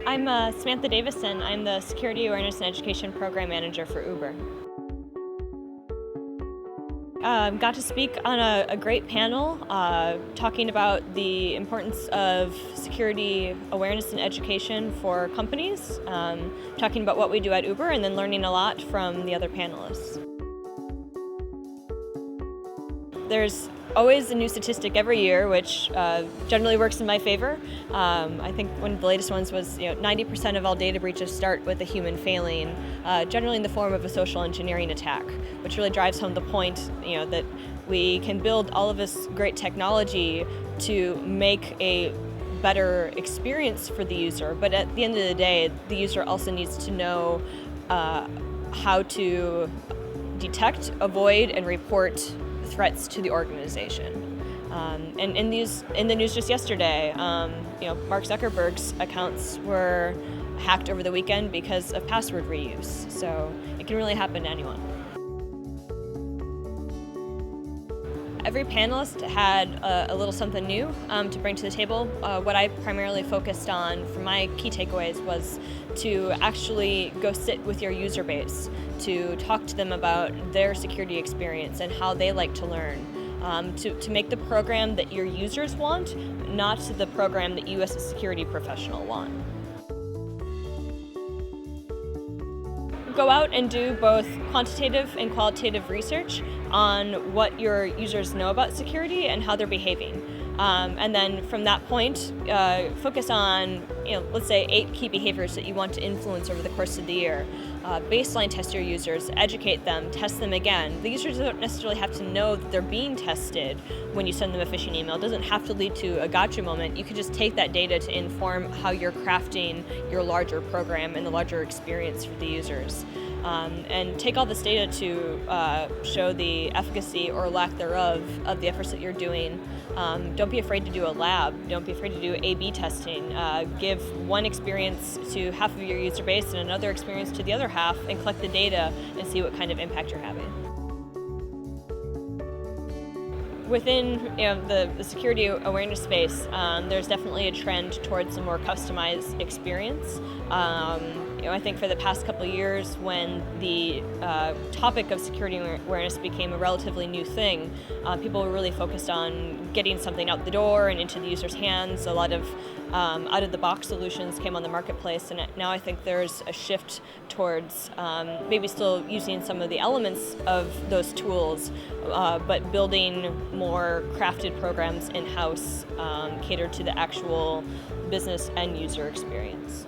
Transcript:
I'm Samantha Davison. I'm the Security Awareness and Education Program Manager for Uber. Got to speak on a great panel talking about the importance of security awareness and education for companies, talking about what we do at Uber, and then learning a lot from the other panelists. There's always a new statistic every year, which generally works in my favor. I think one of the latest ones was 90% of all data breaches start with a human failing, generally in the form of a social engineering attack, which really drives home the point that we can build all of this great technology to make a better experience for the user, but at the end of the day, the user also needs to know how to detect, avoid, and report threats to the organization. And in the news just yesterday, Mark Zuckerberg's accounts were hacked over the weekend because of password reuse. So it can really happen to anyone. Every panelist had a little something new to bring to the table. What I primarily focused on for my key takeaways was to actually go sit with your user base, to talk to them about their security experience and how they like to learn, to make the program that your users want, not the program that you as a security professional want. Go out and do both quantitative and qualitative research on what your users know about security and how they're behaving. And then from that point, focus on, let's say 8 key behaviors that you want to influence over the course of the year. Baseline test your users, educate them, test them again. The users don't necessarily have to know that they're being tested when you send them a phishing email. It doesn't have to lead to a gotcha moment. You can just take that data to inform how you're crafting your larger program and the larger experience for the users. And take all this data to show the efficacy or lack thereof of the efforts that you're doing. Don't be afraid to do a lab. Don't be afraid to do A/B testing. Give one experience to half of your user base and another experience to the other half, and collect the data and see what kind of impact you're having. Within the security awareness space, there's definitely a trend towards a more customized experience. I think for the past couple of years, when the topic of security awareness became a relatively new thing, people were really focused on getting something out the door and into the user's hands. A lot of out-of-the-box solutions came on the marketplace, and now I think there's a shift towards maybe still using some of the elements of those tools, but building more crafted programs in-house catered to the actual business and user experience.